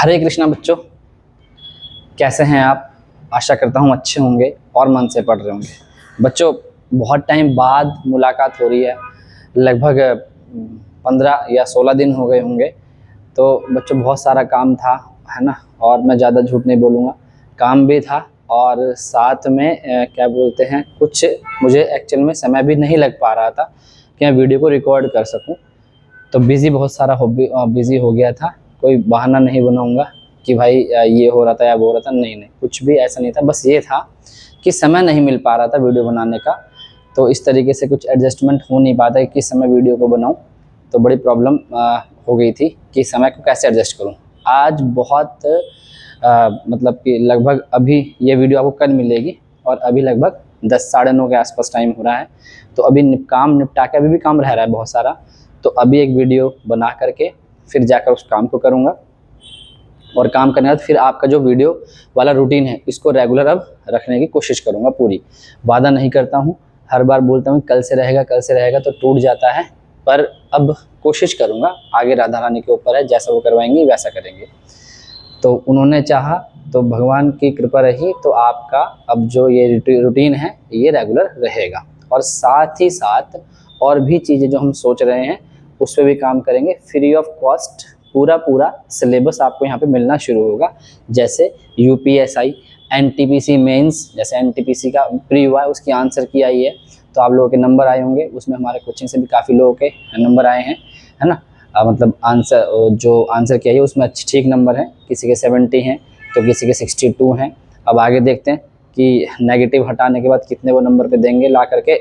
हरे कृष्णा बच्चों, कैसे हैं आप। आशा करता हूँ अच्छे होंगे और मन से पढ़ रहे होंगे। बच्चों, बहुत टाइम बाद मुलाकात हो रही है, लगभग 15 या 16 दिन हो गए होंगे। तो बच्चों बहुत सारा काम था, है ना। और मैं ज़्यादा झूठ नहीं बोलूँगा, काम भी था और साथ में क्या बोलते हैं, कुछ मुझे एक्चुअल में समय भी नहीं लग पा रहा था कि मैं वीडियो को रिकॉर्ड कर सकूँ। तो बिज़ी बहुत सारा बिज़ी हो गया था। कोई बहाना नहीं बनाऊँगा कि भाई ये हो रहा था या वो हो रहा था, नहीं, कुछ भी ऐसा नहीं था। बस ये था कि समय नहीं मिल पा रहा था वीडियो बनाने का, तो इस तरीके से कुछ एडजस्टमेंट हो नहीं पाता कि किस समय वीडियो को बनाऊँ। तो बड़ी प्रॉब्लम हो गई थी कि समय को कैसे एडजस्ट करूँ। आज बहुत मतलब कि लगभग अभी ये वीडियो आपको कल मिलेगी और अभी लगभग 10 साढ़े 9 के आसपास टाइम हो रहा है। तो अभी काम निपटा के, अभी भी काम रह रहा है बहुत सारा, तो अभी एक वीडियो बना करके फिर जाकर उस काम को करूँगा। और काम करने के बाद फिर आपका जो वीडियो वाला रूटीन है इसको रेगुलर अब रखने की कोशिश करूँगा पूरी। वादा नहीं करता हूँ, हर बार बोलता हूँ कल से रहेगा तो टूट जाता है, पर अब कोशिश करूँगा। आगे राधा रानी के ऊपर है, जैसा वो करवाएंगी वैसा करेंगे। तो उन्होंने चाहा तो भगवान की कृपा रही तो आपका अब जो ये रूटीन है ये रेगुलर रहेगा। और साथ ही साथ और भी चीज़ें जो हम सोच रहे हैं उस पर भी काम करेंगे। फ्री ऑफ कॉस्ट पूरा सिलेबस आपको यहाँ पे मिलना शुरू होगा। जैसे यूपीएसआई, एनटीपीसी मेंस, जैसे एनटीपीसी का प्री हुआ है उसकी आंसर की आई है, तो आप लोगों के नंबर आए होंगे। उसमें हमारे कोचिंग से भी काफ़ी लोगों के नंबर आए हैं, है ना। मतलब आंसर किया है उसमें अच्छे ठीक नंबर हैं, किसी के 70 हैं तो किसी के 62 हैं। अब आगे देखते हैं कि नेगेटिव हटाने के बाद कितने वो नंबर पे देंगे ला करके।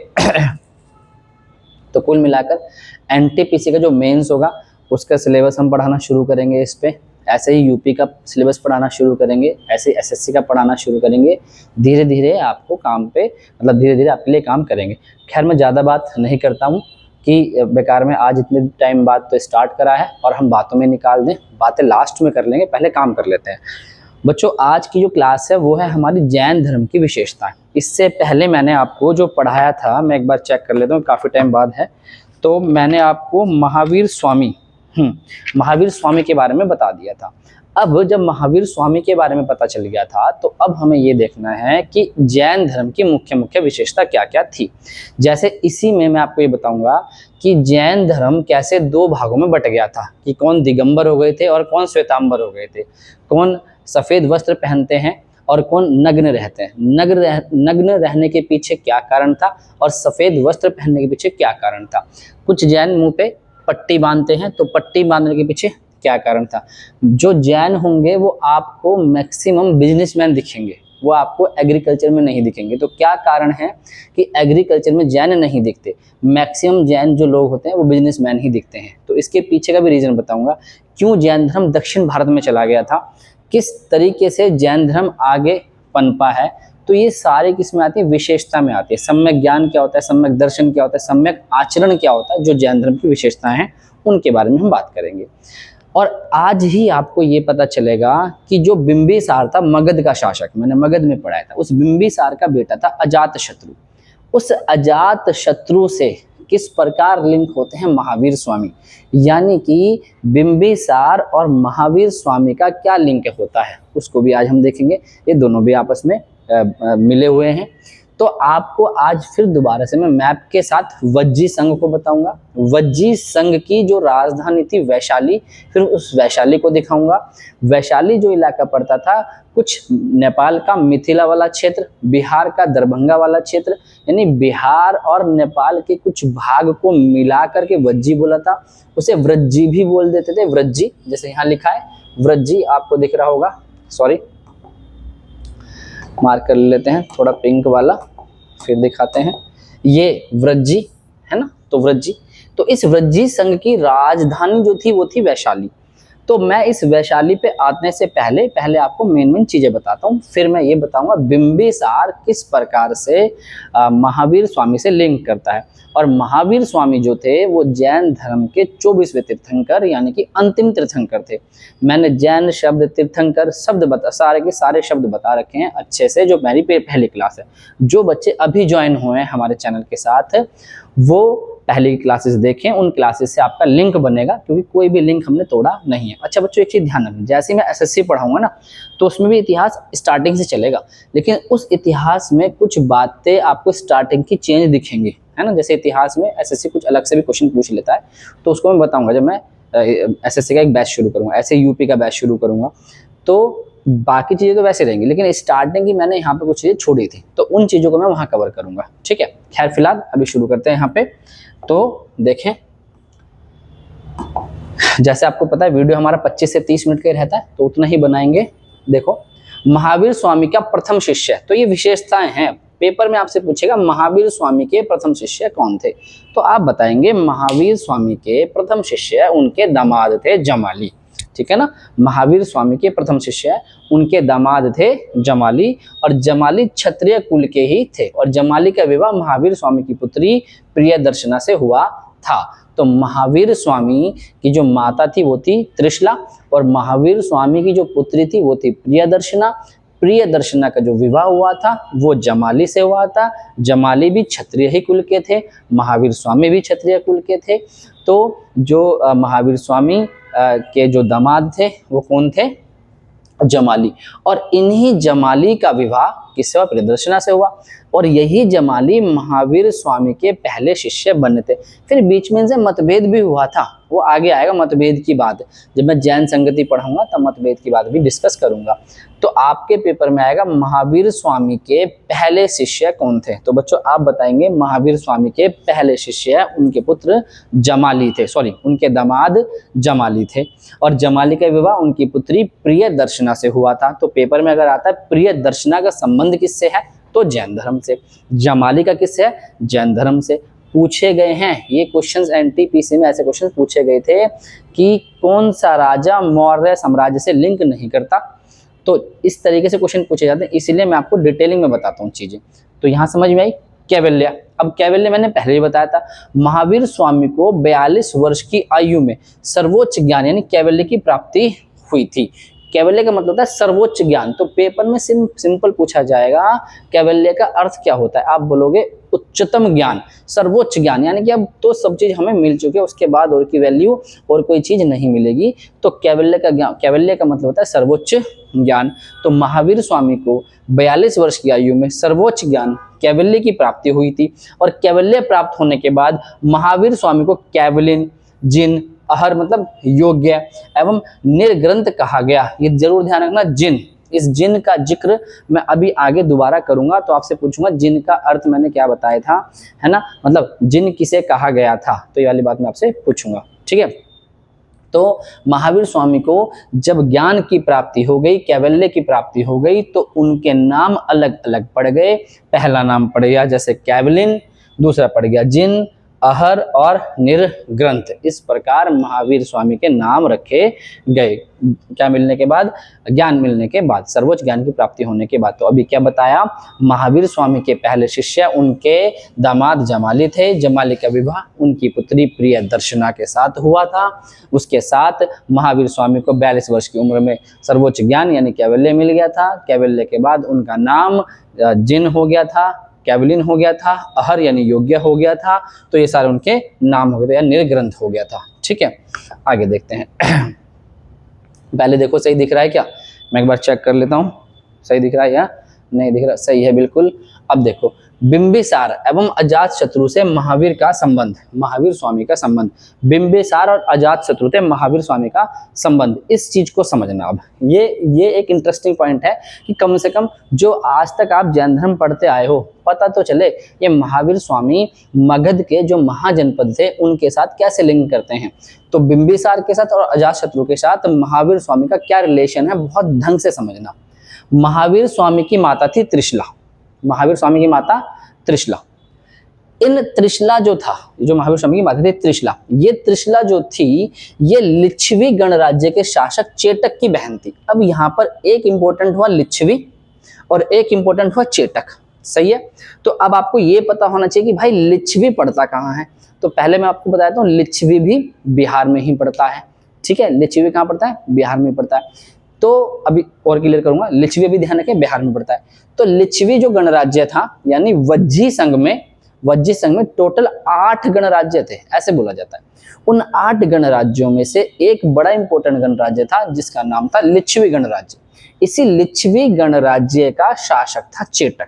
तो कुल मिलाकर एनटीपीसी का जो मेंस होगा उसका सिलेबस हम पढ़ाना शुरू करेंगे इस पे। ऐसे ही यूपी का सिलेबस पढ़ाना शुरू करेंगे, ऐसे ही एसएससी का पढ़ाना शुरू करेंगे। धीरे धीरे आपको काम पे, मतलब धीरे धीरे आपके लिए काम करेंगे। खैर मैं ज़्यादा बात नहीं करता हूँ कि बेकार में आज इतने टाइम बाद तो स्टार्ट करा है और हम बातों में निकाल दें। बातें लास्ट में कर लेंगे, पहले काम कर लेते हैं। बच्चों आज की जो क्लास है वो है हमारी जैन धर्म की विशेषताएं। इससे पहले मैंने आपको जो पढ़ाया था, मैं एक बार चेक कर लेता हूँ, काफ़ी टाइम बाद है। तो मैंने आपको महावीर स्वामी के बारे में बता दिया था। अब जब महावीर स्वामी के बारे में पता चल गया था तो अब हमें ये देखना है कि जैन धर्म की मुख्य मुख्य विशेषता क्या क्या थी। जैसे इसी में मैं आपको ये बताऊंगा कि जैन धर्म कैसे 2 भागों में बट गया था, कि कौन दिगंबर हो गए थे और कौन श्वेतांबर हो गए थे, कौन सफ़ेद वस्त्र पहनते हैं और कौन नग्न रहते हैं। नग्न रहने के पीछे क्या कारण था और सफ़ेद वस्त्र पहनने के पीछे क्या कारण था। कुछ जैन मुंह पे पट्टी बांधते हैं, तो पट्टी बांधने के पीछे क्या कारण था। जो जैन होंगे वो आपको मैक्सिमम बिजनेसमैन दिखेंगे, वो आपको एग्रीकल्चर में नहीं दिखेंगे। तो क्या कारण है कि एग्रीकल्चर में जैन नहीं दिखते। मैक्सिमम जैन जो लोग होते हैं वो बिजनेसमैन ही दिखते हैं। तो इसके पीछे का भी रीज़न बताऊंगा, क्यों जैन धर्म दक्षिण भारत में चला गया था, किस तरीके से जैन धर्म आगे पनपा है। तो ये सारी किस में आती है, विशेषता में आती है। सम्यक ज्ञान क्या होता है, सम्यक दर्शन क्या होता है, सम्यक आचरण क्या होता है, जो जैन धर्म की विशेषताएं हैं उनके बारे में हम बात करेंगे। और आज ही आपको ये पता चलेगा कि जो बिंबिसार था मगध का शासक, मैंने मगध में पढ़ाया था, उस बिंबिसार का बेटा था अजातशत्रु। उस अजातशत्रु से किस प्रकार लिंक होते हैं महावीर स्वामी, यानी कि बिंबिसार और महावीर स्वामी का क्या लिंक होता है उसको भी आज हम देखेंगे। ये दोनों भी आपस में मिले हुए हैं। तो आपको आज फिर दोबारा से मैं मैप के साथ वज्जी संघ को बताऊंगा। वज्जी संघ की जो राजधानी थी वैशाली, फिर उस वैशाली को दिखाऊंगा। वैशाली जो इलाका पड़ता था, कुछ नेपाल का मिथिला वाला क्षेत्र, बिहार का दरभंगा वाला क्षेत्र, यानी बिहार और नेपाल के कुछ भाग को मिला करके वज्जी बोला था। उसे व्रज्जी भी बोल देते थे, व्रज्जी, जैसे यहाँ लिखा है व्रज्जी, आपको दिख रहा होगा। सॉरी, मार्क कर लेते हैं थोड़ा पिंक वाला, फिर दिखाते हैं। ये व्रज्जी है ना, तो व्रज्जी, तो इस व्रज्जी संघ की राजधानी जो थी वो थी वैशाली। तो मैं इस वैशाली पे आने से पहले आपको मेन चीजें बताता हूँ, फिर मैं ये बताऊंगा बिंबिसार किस प्रकार से महावीर स्वामी से लिंक करता है। और महावीर स्वामी जो थे वो जैन धर्म के 24वें तीर्थंकर यानी कि अंतिम तीर्थंकर थे। मैंने जैन शब्द, तीर्थंकर शब्द सारे के सारे शब्द बता रखे हैं अच्छे से, जो मेरी पहली क्लास है। जो बच्चे अभी ज्वाइन हुए हैं हमारे चैनल के साथ वो पहले की क्लासेस देखें, उन क्लासेस से आपका लिंक बनेगा, क्योंकि कोई भी लिंक हमने तोड़ा नहीं है। अच्छा बच्चों, एक चीज़ ध्यान रखना, जैसे मैं एसएससी पढ़ाऊंगा ना, तो उसमें भी इतिहास स्टार्टिंग से चलेगा, लेकिन उस इतिहास में कुछ बातें आपको स्टार्टिंग की चेंज दिखेंगी, है ना। जैसे इतिहास में एसएससी कुछ अलग से भी क्वेश्चन पूछ लेता है, तो उसको मैं बताऊंगा जब मैं एसएससी का एक बैच शुरू करूँगा, ऐसे यूपी का बैच शुरू करूँगा, तो बाकी चीज़ें तो वैसे रहेंगी, लेकिन स्टार्टिंग की मैंने यहाँ पे कुछ चीज़ें छोड़ी थी, तो उन चीज़ों को मैं वहाँ कवर करूँगा, ठीक है। खैर फिलहाल अभी शुरू करते हैं यहाँ पे। तो देखें, जैसे आपको पता है वीडियो हमारा 25 से 30 मिनट का ही रहता है, तो उतना ही बनाएंगे। देखो, महावीर स्वामी का प्रथम शिष्य, तो ये विशेषताएं हैं, पेपर में आपसे पूछेगा महावीर स्वामी के प्रथम शिष्य कौन थे, तो आप बताएंगे महावीर स्वामी के प्रथम शिष्य उनके दामाद थे जमाली, ठीक है ना। महावीर स्वामी के प्रथम शिष्य उनके दामाद थे जमाली, और जमाली क्षत्रिय कुल के ही थे, और जमाली का विवाह महावीर स्वामी की पुत्री प्रियदर्शना से हुआ था। तो महावीर स्वामी की जो माता थी वो थी त्रिशला, और महावीर स्वामी की जो पुत्री थी वो थी प्रियदर्शना। प्रियदर्शना का जो विवाह हुआ था वो जमाली से हुआ था। जमाली भी क्षत्रिय ही कुल के थे, महावीर स्वामी भी क्षत्रिय कुल के थे। तो जो महावीर स्वामी के जो दामाद थे वो कौन थे? जमाली, और इन्हीं जमाली का विवाह किससे हुआ? प्रियदर्शना से हुआ, और यही जमाली महावीर स्वामी के पहले शिष्य बने थे। फिर बीच में इनसे मतभेद भी हुआ था, वो आगे आएगा मतभेद की बात, जब मैं जैन संगति पढ़ाऊंगा तब मतभेद की बात भी डिस्कस करूंगा। तो आपके पेपर में आएगा महावीर स्वामी के पहले शिष्य कौन थे, तो बच्चों आप बताएंगे महावीर स्वामी के पहले शिष्य उनके पुत्र जमाली थे, सॉरी उनके दामाद जमाली थे, और जमाली का विवाह उनकी पुत्री प्रियदर्शना से हुआ था। तो पेपर में अगर आता है प्रियदर्शना का संबंध किससे है, तो जैन धर्म से। जमाली का किससे है? जैन धर्म से। पूछे गए हैं ये क्वेश्चंस, एनटीपीसी में ऐसे क्वेश्चंस पूछे गए थे कि कौन सा राजा मौर्य साम्राज्य से लिंक नहीं करता, तो इस तरीके से क्वेश्चन पूछे जाते हैं, इसीलिए मैं आपको डिटेलिंग में बताता हूँ चीजें। तो यहाँ समझ में आई कैवल्य। अब कैवल्य मैंने पहले ही बताया था, महावीर स्वामी को 42 वर्ष की आयु में सर्वोच्च ज्ञान यानी कैवल्य की प्राप्ति हुई थी। कैवल्य का मतलब होता है सर्वोच्च ज्ञान। तो पेपर में सिंपल पूछा जाएगा कैवल्य का अर्थ क्या होता है, आप बोलोगे उच्चतम ज्ञान, सर्वोच्च ज्ञान, यानी कि अब तो सब चीज हमें मिल चुकी है, उसके बाद और की वैल्यू और कोई चीज नहीं मिलेगी। तो कैवल्य का ज्ञान, कैवल्य का मतलब होता है सर्वोच्च ज्ञान। तो महावीर स्वामी को 42 वर्ष की आयु में सर्वोच्च ज्ञान कैवल्य की प्राप्ति हुई थी, और कैवल्य प्राप्त होने के बाद महावीर स्वामी को कैवलिन, जिन, अहर मतलब योग्य एवं निर्ग्रंथ कहा गया। ये जरूर ध्यान रखना, जिन, इस जिन का जिक्र मैं अभी आगे दोबारा करूंगा, तो आपसे पूछूंगा जिन का अर्थ मैंने क्या बताया था, है ना, मतलब जिन किसे कहा गया था, तो ये वाली बात मैं आपसे पूछूंगा, ठीक है। तो महावीर स्वामी को जब ज्ञान की प्राप्ति हो गई, कैवल्य की प्राप्ति हो गई, तो उनके नाम अलग अलग पड़ गए। पहला नाम पड़ गया जैसे कैवलिन, दूसरा पड़ गया जिन, अहर और निर्ग्रंथ, इस प्रकार महावीर स्वामी के नाम रखे गए। क्या मिलने के बाद? ज्ञान मिलने के बाद, सर्वोच्च ज्ञान की प्राप्ति होने के बाद। तो अभी क्या बताया, महावीर स्वामी के पहले शिष्य उनके दामाद जमाली थे। जमाली का विवाह उनकी पुत्री प्रियदर्शना के साथ हुआ था। उसके साथ महावीर स्वामी को 42 वर्ष की उम्र में सर्वोच्च ज्ञान यानी कैवल्य मिल गया था। कैवल्य के बाद उनका नाम जिन हो गया था, कैवलिन हो गया था, अहर यानी योग्य हो गया था, तो ये सारे उनके नाम हो गए थे या निर्ग्रंथ हो गया था, ठीक है। आगे देखते हैं। पहले देखो सही दिख रहा है क्या, मैं एक बार चेक कर लेता हूँ, सही दिख रहा है या नहीं दिख रहा? सही है बिल्कुल। अब देखो, बिंबिसार एवं अजातशत्रु से महावीर का संबंध, महावीर स्वामी का संबंध, बिंबिसार और अजातशत्रु से महावीर स्वामी का संबंध, इस चीज को समझना। अब ये एक इंटरेस्टिंग पॉइंट है कि कम से कम जो आज तक आप जैन धर्म पढ़ते आए हो, पता तो चले ये महावीर स्वामी मगध के जो महाजनपद थे उनके साथ कैसे लिंक करते हैं। तो बिंबिसार के साथ और अजातशत्रु के साथ महावीर स्वामी का क्या रिलेशन है, बहुत ढंग से समझना। महावीर स्वामी की माता थी त्रिशला, महावीर स्वामी की माता त्रिशला। इन त्रिशला जो था, जो महावीर स्वामी की माता थी त्रिशला, ये त्रिशला जो थी ये लिच्छवी गणराज्य के शासक चेटक की बहन थी। अब यहाँ पर एक इंपॉर्टेंट हुआ लिच्छवी और एक इंपॉर्टेंट हुआ चेटक, सही है। तो अब आपको ये पता होना चाहिए कि भाई लिच्छवी पड़ता कहाँ है। तो पहले मैं आपको बताता हूँ, लिच्छवी भी बिहार में ही पड़ता है, ठीक है। लिच्छवी कहाँ पड़ता है? बिहार में पड़ता है। तो अभी और क्लियर करूंगा, लिच्छवी भी ध्यान रखें बिहार में पड़ता है। तो लिच्छवी जो गणराज्य था यानी वज्जी संघ में वज्जी संघ में टोटल 8 गणराज्य थे, ऐसे बोला जाता है। उन 8 गणराज्यों में से एक बड़ा इंपॉर्टेंट गणराज्य था जिसका नाम था लिच्छवी गणराज्य। इसी लिच्छवी गणराज्य का शासक था चेटक।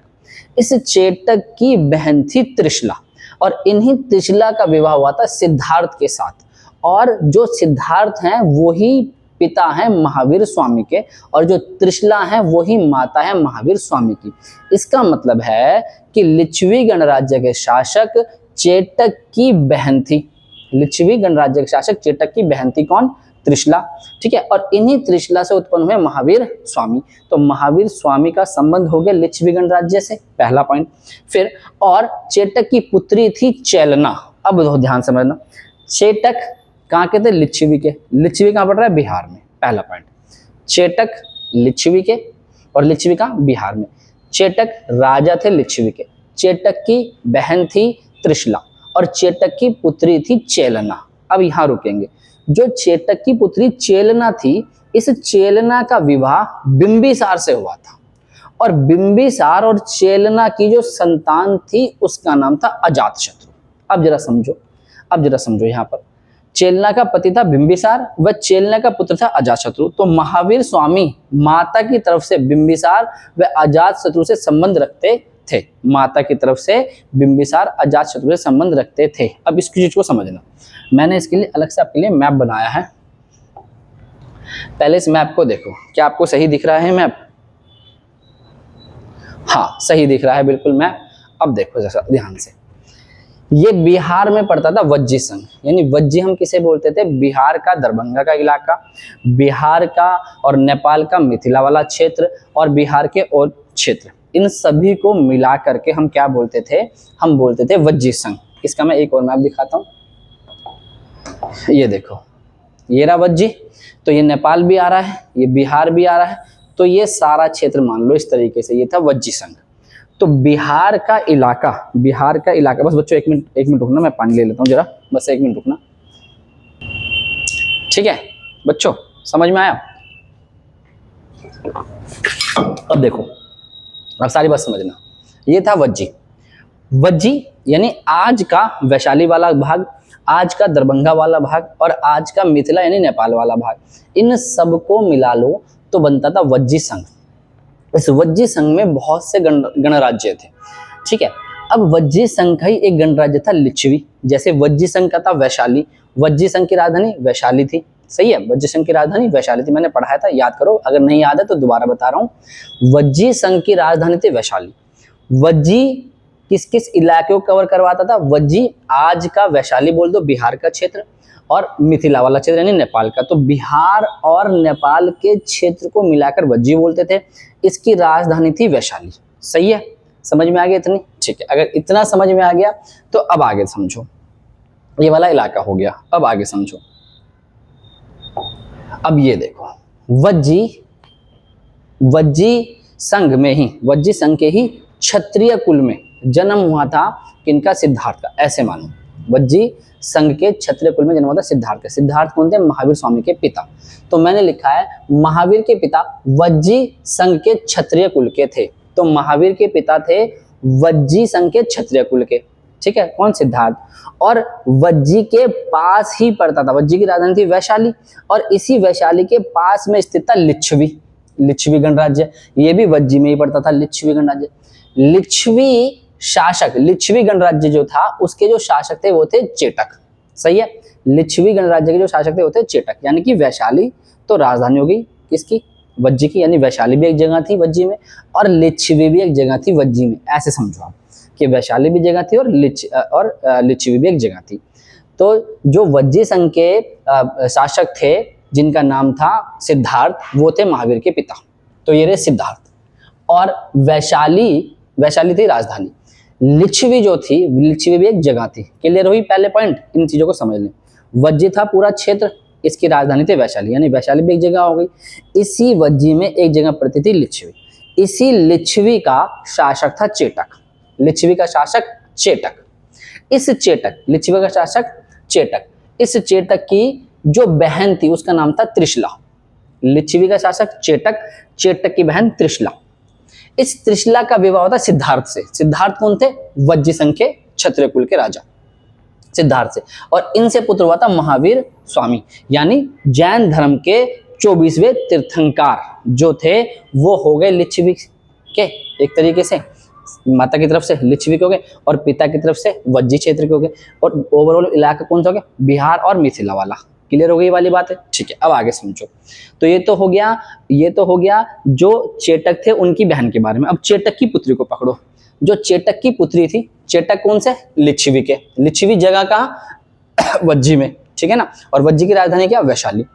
इस चेटक की बहन थी त्रिशला और इन्हीं त्रिशला का विवाह हुआ था सिद्धार्थ के साथ। और जो सिद्धार्थ हैं वही पिता हैं महावीर स्वामी के और जो त्रिशला हैं वही माता है महावीर स्वामी की। इसका मतलब है कि लिच्छवी गणराज्य के शासक चेटक की बहन थी। लिच्छवी गणराज्य के शासक चेटक की बहन थी कौन? त्रिशला। ठीक है, और इन्हीं त्रिशला से उत्पन्न हुए महावीर स्वामी। तो महावीर स्वामी का संबंध हो गया लिच्छवी गणराज्य से, पहला पॉइंट। फिर और चेटक की पुत्री थी चेलना। अब ध्यान समझना, चेटक कहाँ के थे? लिच्छवी के। लिच्छवी कहाँ पड़ रहा है? बिहार में, पहला पॉइंट। चेटक लिच्छवी के और लिच्छवी का बिहार में। चेटक राजा थे लिच्छवी के, चेटक की बहन थी त्रिशला और चेटक की पुत्री थी चेलना। अब यहाँ रुकेंगे। जो चेटक की पुत्री चेलना थी, इस चेलना का विवाह बिंबिसार से हुआ था और बिंबिसार और चेलना की जो संतान थी उसका नाम था अजातशत्रु। अब जरा समझो यहाँ पर, चेलना का पति था बिंबिसार व चेलना का पुत्र था अजातशत्रु। तो महावीर स्वामी माता की तरफ से बिंबिसार व अजातशत्रु से संबंध रखते थे। माता की तरफ से बिंबिसार अजातशत्रु से संबंध रखते थे। अब इसकी चीज को समझना, मैंने इसके लिए अलग से आपके लिए मैप बनाया है। पहले इस मैप को देखो, क्या आपको सही दिख रहा है मैप? हाँ, सही दिख रहा है बिल्कुल मैप। अब देखो जरा ध्यान से, ये बिहार में पड़ता था वज्जी संघ, यानी वज्जी हम किसे बोलते थे? बिहार का दरभंगा का इलाका, बिहार का और नेपाल का मिथिला वाला क्षेत्र और बिहार के और क्षेत्र, इन सभी को मिला करके हम क्या बोलते थे? हम बोलते थे वज्जी संघ। इसका मैं एक और मैप दिखाता हूँ। ये देखो, ये रहा वज्जी, तो ये नेपाल भी आ रहा है, ये बिहार भी आ रहा है, तो ये सारा क्षेत्र मान लो इस तरीके से, ये था वज्जी संघ। तो बिहार का इलाका, बस बच्चों एक मिनट रुकना, मैं पानी ले लेता हूँ जरा, बस 1 मिनट रुकना। ठीक है बच्चों, समझ में आया? अब देखो, अब सारी बात समझना। ये था वज्जी यानी आज का वैशाली वाला भाग, आज का दरभंगा वाला भाग और आज का मिथिला यानी नेपाल वाला भाग, इन सबको मिला लो तो बनता था वज्जी संघ। इस वज्जी संघ में बहुत से गणराज्य थे। ठीक है, अब वज्जी संघ का ही एक गणराज्य था लिच्छवी। जैसे वज्जी संघ का था वैशाली, वज्जी संघ की राजधानी वैशाली थी। सही है, वज्जी संघ की राजधानी वैशाली थी, मैंने पढ़ाया था, याद करो, अगर नहीं याद है तो दोबारा बता रहा हूँ। वज्जी संघ की राजधानी थी वैशाली। वज्जी किस किस इलाके को कवर करवाता था? वज्जी आज का वैशाली बोल दो, बिहार का क्षेत्र, और मिथिला वाला क्षेत्र यानी नेपाल का। तो बिहार और नेपाल के क्षेत्र को मिलाकर वज्जी बोलते थे। इसकी राजधानी थी वैशाली। सही है, समझ में आ गया इतनी? ठीक है, अगर इतना समझ में आ गया तो अब आगे समझो। ये वाला इलाका हो गया, अब आगे समझो। अब ये देखो, वज्जी संघ में ही, वज्जी संघ के ही क्षत्रिय कुल में जन्म हुआ था किनका? सिद्धार्थ का। ऐसे मानो, वज्जी संघ के क्षत्रिय कुल में जन्म हुआ था सिद्धार्थ का। सिद्धार्थ कौन थे? महावीर स्वामी के पिता। तो मैंने लिखा है महावीर के पिता वज्जी संघ के क्षत्रिय कुल के थे। तो महावीर के पिता थे वज्जी संघ के क्षत्रिय कुल के। ठीक है, कौन? सिद्धार्थ। और वज्जी के पास ही पड़ता था, वज्जी की राजधानी थी वैशाली और इसी वैशाली के पास में स्थित था लिच्छवी गणराज्य। ये भी वज्जी में ही पड़ता था, लिच्छवी गणराज्य। लिच्छवी गणराज्य जो था उसके जो शासक थे वो थे चेटक। सही है, लिच्छवी गणराज्य के जो शासक थे वो थे चेटक, यानी कि वैशाली तो राजधानी हो गई किसकी? वज्जी की, यानी वैशाली भी एक जगह थी वज्जी में और लिच्छवी भी एक जगह थी वज्जी में। ऐसे समझो आप कि वैशाली भी जगह थी और लिच्छवी भी एक जगह थी। तो जो वज्जी संघ के शासक थे जिनका नाम था सिद्धार्थ, वो थे महावीर के पिता। तो ये रहे सिद्धार्थ। और वैशाली थी राजधानी। लिच्छवी जो थी, लिच्छवी भी एक जगह थी। क्लियर हुई? पहले पॉइंट, इन चीजों को समझ लें। वज्जी था पूरा क्षेत्र, इसकी राजधानी थी वैशाली, यानी वैशाली भी एक जगह हो गई। इसी वज्जी में एक जगह पड़ती थी लिच्छवी। इसी लिच्छवी का शासक था चेटक। लिच्छवी का शासक चेटक। इस चेटक, लिच्छवी का शासक चेटक, इस चेटक की जो बहन थी उसका नाम था त्रिशला। लिच्छवी का शासक चेटक, चेटक की बहन त्रिशला। इस त्रिशला का विवाह होता सिद्धार्थ से। सिद्धार्थ कौन थे? वज्जी संघ के क्षत्रिय कुल के राजा सिद्धार्थ से, और इनसे पुत्र हुआ था महावीर स्वामी, यानी जैन धर्म के 24वें तीर्थंकर जो थे वो हो गए लिच्छवी के, एक तरीके से माता की तरफ से लिच्छवी के हो गए और पिता की तरफ से वज्जी क्षेत्र के हो गए, और ओवरऑल इलाका कौन सा हो गया, बिहार और मिथिला वाला। क्लियर हो गई वाली बात है, ठीक है। अब आगे समझो, तो ये तो हो गया जो चेटक थे उनकी बहन के बारे में। अब चेटक की पुत्री को पकड़ो, जो चेटक की पुत्री थी, चेटक कौन से, लिच्छवी के, लिच्छवी जगह का वज्जी में, ठीक है ना, और वज्जी की राजधानी क्या, वैशाली।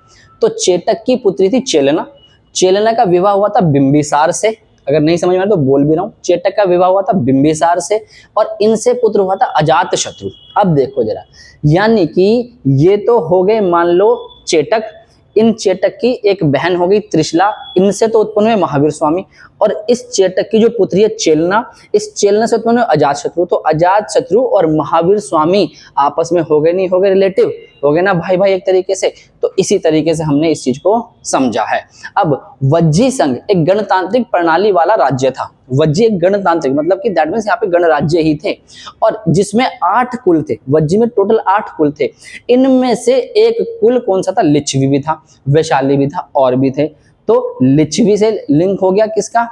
तो चेटक की पुत्री थी चेलना, चेलना का विवाह हुआ था बिंबिसार से, अगर नहीं समझ में आया तो बोल भी रहा हूँ, चेटक का विवाह हुआ था बिंबिसार से, और इनसे पुत्र हुआ था अजातशत्रु। अब देखो जरा, यानी कि ये तो हो गए मान लो चेटक, इन चेटक की एक बहन हो गई त्रिशला, इनसे तो उत्पन्न हुए महावीर स्वामी, और इस चेटक की जो पुत्री है चेलना, इस चेलना से उत्पन्न हुए अजातशत्रु। तो अजातशत्रु और महावीर स्वामी आपस में हो गए, नहीं हो गए रिलेटिव, हो गए ना भाई भाई एक तरीके से। तो इसी तरीके से हमने इस चीज को समझा है। अब वज्जी संघ एक गणतांत्रिक प्रणाली वाला राज्य था, वज्जी एक गणतांत्रिक मतलब कि दैट मींस यहाँ पे गणराज्य ही थे, और जिसमें 8 कुल थे, वज्जी में टोटल 8 कुल थे। इनमें से एक कुल कौन सा था, लिच्छवी भी था, वैशाली भी था, और भी थे। तो लिच्छवी से लिंक हो गया किसका,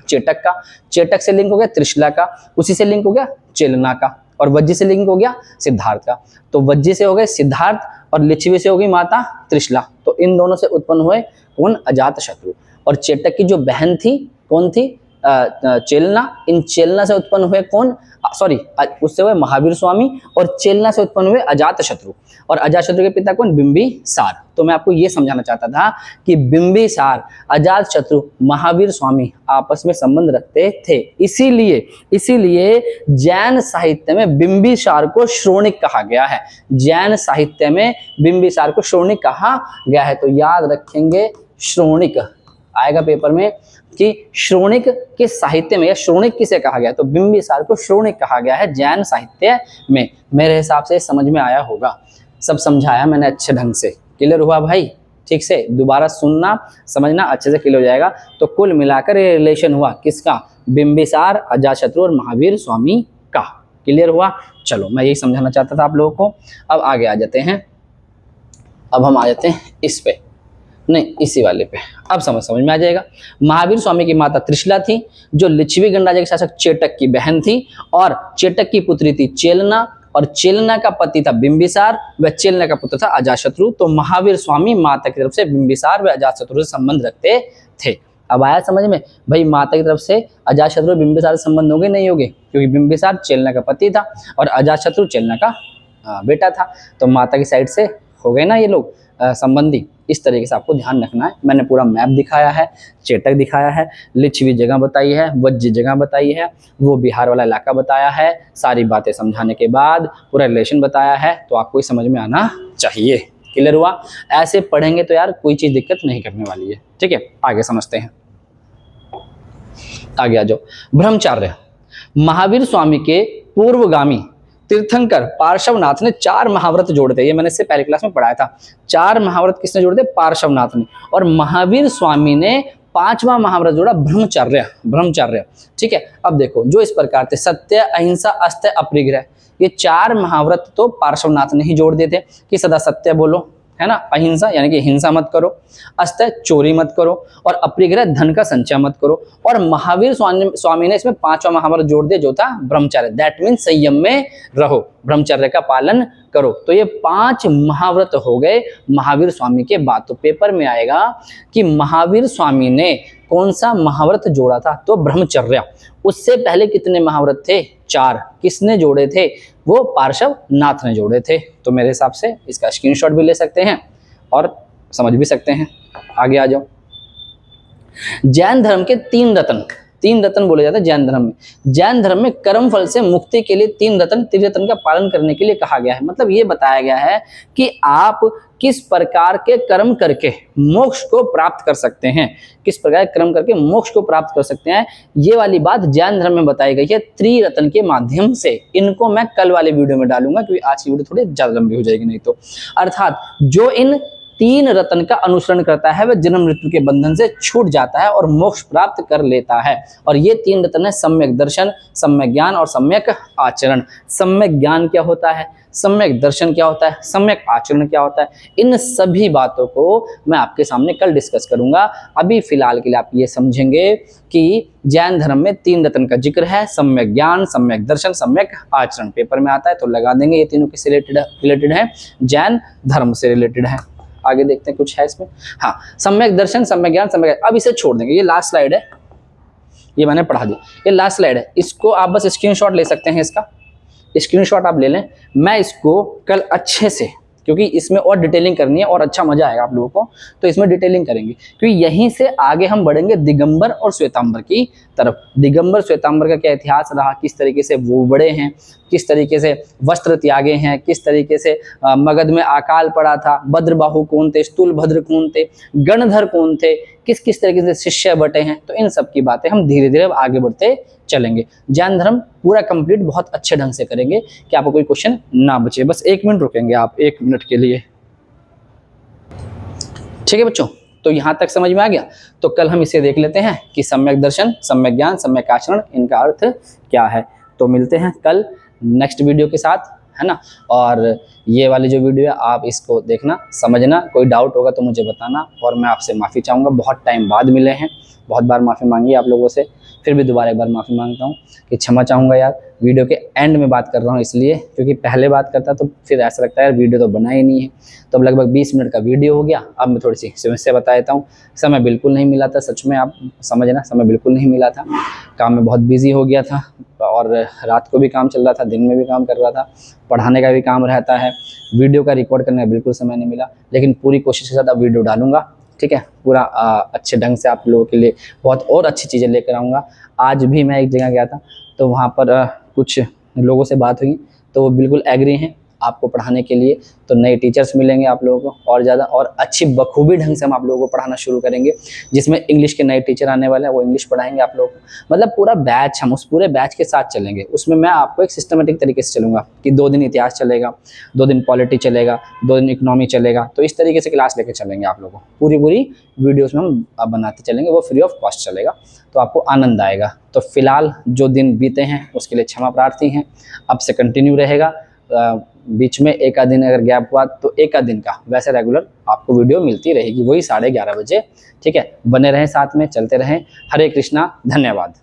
चेटक का, चेटक से लिंक हो गया त्रिशला का, उसी से लिंक हो गया चेलना का, और वज्जी से लिंक हो गया सिद्धार्थ का। तो वज्जी से हो गए सिद्धार्थ और लिच्छवी से हो गई माता त्रिशला। तो इन दोनों से उत्पन्न हुए कौन, अजातशत्रु। और चेटक की जो बहन थी कौन थी, चेलना, इन चेलना से उत्पन्न हुए कौन, सॉरी उससे हुए महावीर स्वामी, और चेलना से उत्पन्न हुए अजातशत्रु, और अजातशत्रु के पिता कौन, बिंबिसार। तो मैं आपको ये समझाना चाहता था कि बिंबिसार, अजातशत्रु, महावीर स्वामी आपस में संबंध रखते थे, इसीलिए जैन साहित्य में बिंबिसार को श्रोणिक कहा गया है, जैन साहित्य में बिंबिसार को श्रोणिक कहा गया है। तो याद रखेंगे श्रोणिक, आएगा पेपर में कि श्रोणिक के साहित्य में, या श्रोणिक किसे कहा गया, तो बिंबिसार को श्रोणिक कहा गया है जैन साहित्य में। मेरे हिसाब से समझ में आया होगा, सब समझाया मैंने अच्छे ढंग से, क्लियर हुआ भाई, ठीक से दोबारा सुनना समझना अच्छे से क्लियर हो जाएगा। तो कुल मिलाकर ये रिलेशन हुआ किसका, बिंबिसार, अजातशत्रु और महावीर स्वामी का, क्लियर हुआ। चलो मैं यही समझाना चाहता था आप लोगों को। अब आगे आ जाते हैं, अब हम आ जाते हैं इस पे, नहीं इसी वाले पे, अब समझ में आ जाएगा। महावीर स्वामी की माता त्रिशला थी, जो लिच्छवी गणराज्य के शासक चेटक की बहन थी, और चेटक की पुत्री थी चेलना, और चेलना का पति था बिंबिसार, व चेलना का पुत्र था अजातशत्रु। तो महावीर स्वामी माता की तरफ से बिंबिसार व अजातशत्रु से संबंध रखते थे। अब आया समझ में भाई, माता की तरफ से अजातशत्रु बिंबिसार से संबंध हो गए, नहीं हो गए, क्योंकि बिंबिसार चेलना का पति था और अजातशत्रु चेलना का बेटा था। तो माता की साइड से हो गए ना ये लोग संबंधी। इस तरीके से आपको ध्यान रखना है। मैंने पूरा मैप दिखाया है, चेटक दिखाया है, लिच्छवी जगह बताई है, वज्जी जगह बताई है, वो बिहार वाला इलाका बताया है। सारी बातें समझाने के बाद पूरा रिलेशन बताया है, तो आपको समझ में आना चाहिए। क्लियर हुआ? ऐसे पढ़ेंगे तो यार कोई चीज दिक्कत नहीं करने वाली है। ठीक है, आगे समझते हैं, आगे आ जाओ। ब्रह्मचर्य, महावीर स्वामी के पूर्वगामी तीर्थंकर पार्श्वनाथ ने 4 महाव्रत जोड़े थे। ये मैंने इससे पहले क्लास में पढ़ाया था। 4 महाव्रत किसने जोड़े थे? पार्श्वनाथ ने। और महावीर स्वामी ने 5वां महाव्रत जोड़ा, ब्रह्मचर्य। ठीक है, अब देखो जो इस प्रकार थे, सत्य, अहिंसा, अस्त्य, अपरिग्रह। ये 4 महाव्रत तो पार्श्वनाथ ने ही जोड़ दिए थे कि सदा सत्य बोलो, है ना, अहिंसा यानी कि हिंसा मत करो, अस्त्य चोरी मत करो, और अपरिग्रह धन का संचय मत करो। और महावीर स्वामी ने इसमें 5वां महाव्रत जोड़ दिया जो था ब्रह्मचर्य। दैट मीन संयम में रहो, ब्रह्मचर्य का पालन करो। तो ये 5 महाव्रत हो गए महावीर स्वामी के बाद। तो पेपर में आएगा कि महावीर स्वामी ने कौन सा महाव्रत जोड़ा था? तो ब्रह्मचर्य। उससे पहले कितने महाव्रत थे? 4। किसने जोड़े थे? वो पार्श्वनाथ ने जोड़े थे। तो मेरे हिसाब से इसका स्क्रीनशॉट भी ले सकते हैं और समझ भी सकते हैं। आगे आ जाओ। जैन धर्म के 3 रत्न बोले जाते हैं जैन धर्म में। जैन धर्म में कर्म फल से मुक्ति के लिए 3 रत्न, त्रिरत्न का पालन करने के लिए कहा गया है। मतलब ये बताया गया है कि आप किस प्रकार के कर्म करके मोक्ष को प्राप्त कर सकते हैं, किस प्रकार के कर्म करके मोक्ष को प्राप्त कर सकते हैं। ये वाली बात जैन धर्म में बताई गई है त्रिरत्न के माध्यम से। इनको मैं कल वाले वीडियो में डालूंगा, क्योंकि आज की वीडियो थोड़ी ज्यादा लंबी हो जाएगी नहीं तो। अर्थात जो इन तीन रत्न का अनुसरण करता है वह जन्म मृत्यु के बंधन से छूट जाता है और मोक्ष प्राप्त कर लेता है। और ये तीन रत्न है सम्यक दर्शन, सम्यक ज्ञान और सम्यक आचरण। सम्यक ज्ञान क्या होता है, सम्यक दर्शन क्या होता है, सम्यक आचरण क्या होता है, इन सभी बातों को मैं आपके सामने कल डिस्कस करूंगा। अभी फिलहाल के लिए आप ये समझेंगे कि जैन धर्म में तीन रत्न का जिक्र है, सम्यक ज्ञान, सम्यक दर्शन, सम्यक आचरण। पेपर में आता है तो लगा देंगे, ये तीनों किससे रिलेटेड है, जैन धर्म से रिलेटेड है। आगे देखते हैं कुछ है इसमें। हाँ, सम्यक दर्शन, सम्यक ज्ञान, सम्यक, अब इसे छोड़ देंगे, ये लास्ट स्लाइड है, ये मैंने पढ़ा दी, ये लास्ट स्लाइड है, इसको आप बस स्क्रीनशॉट ले सकते हैं, इसका स्क्रीनशॉट आप ले लें। मैं इसको कल अच्छे से, क्योंकि इसमें और डिटेलिंग करनी है और अच्छा मजा आएगा आप लोगों को, तो इसमें डिटेलिंग करेंगे, क्योंकि यहीं से आगे हम बढ़ेंगे दिगंबर और श्वेतांबर की तरफ। दिगंबर श्वेतांबर का क्या इतिहास रहा, किस तरीके से वो बड़े हैं, किस तरीके से वस्त्र त्यागे हैं, किस तरीके से मगध में अकाल पड़ा था, भद्रबाहु कौन थे, स्थूलभद्र कौन थे, गणधर कौन थे, किस किस तरीके से शिष्य बटे हैं, तो इन सब की बातें हम धीरे धीरे आगे बढ़ते चलेंगे। जैन धर्म पूरा कंप्लीट बहुत अच्छे ढंग से करेंगे कि आपको कोई क्वेश्चन ना बचे। बस 1 मिनट रुकेंगे आप, 1 मिनट के लिए, ठीक है बच्चों। तो यहाँ तक समझ में आ गया। तो कल हम इसे देख लेते हैं कि सम्यक दर्शन, सम्यक ज्ञान, सम्यक आचरण, इनका अर्थ क्या है। तो मिलते हैं कल नेक्स्ट वीडियो के साथ, है ना। और ये वाली जो वीडियो है आप इसको देखना, समझना, कोई डाउट होगा तो मुझे बताना। और मैं आपसे माफ़ी चाहूँगा, बहुत टाइम बाद मिले हैं, बहुत बार माफ़ी मांगी आप लोगों से, फिर भी दोबारा एक बार माफ़ी मांगता हूँ कि क्षमा चाहूँगा यार। वीडियो के एंड में बात कर रहा हूँ इसलिए, क्योंकि पहले बात करता तो फिर ऐसा लगता है यार वीडियो तो बना ही नहीं है। तो अब लगभग 20 मिनट का वीडियो हो गया। अब मैं थोड़ी सी समस्या बता देता हूँ। समय बिल्कुल नहीं मिला था, सच में आप समझना, समय बिल्कुल नहीं मिला था, काम में बहुत बिजी हो गया था, और रात को भी काम चल रहा था, दिन में भी काम कर रहा था, पढ़ाने का भी काम रहता है, वीडियो का रिकॉर्ड करने का बिल्कुल समय नहीं मिला। लेकिन पूरी कोशिश के साथ अब वीडियो डालूंगा, ठीक है, पूरा अच्छे ढंग से आप लोगों के लिए बहुत और अच्छी चीज़ें लेकर आऊँगा। आज भी मैं एक जगह गया था, तो वहाँ पर कुछ लोगों से बात हुई, तो वो बिल्कुल एग्री हैं आपको पढ़ाने के लिए। तो नए टीचर्स मिलेंगे आप लोगों को, और ज़्यादा और अच्छी बखूबी ढंग से हम आप लोगों को पढ़ाना शुरू करेंगे, जिसमें इंग्लिश के नए टीचर आने वाले हैं, वो इंग्लिश पढ़ाएंगे आप लोगों को। मतलब पूरा बैच, हम उस पूरे बैच के साथ चलेंगे। उसमें मैं आपको एक सिस्टमेटिक तरीके से चलूँगा कि 2 दिन इतिहास चलेगा, 2 दिन पॉलिटी चलेगा, 2 दिन इकोनॉमी चलेगा। तो इस तरीके से क्लास लेके चलेंगे आप लोगों को, पूरी वीडियोज़ में हम बनाते चलेंगे, वो फ्री ऑफ कॉस्ट चलेगा, तो आपको आनंद आएगा। तो फिलहाल जो दिन बीते हैं उसके लिए क्षमा प्रार्थी हैं, अब से कंटिन्यू रहेगा। बीच में एक आध दिन अगर गैप हुआ तो एक आध दिन का, वैसे रेगुलर आपको वीडियो मिलती रहेगी, वही 11:30 बजे, ठीक है। बने रहें साथ में, चलते रहें। हरे कृष्णा, धन्यवाद।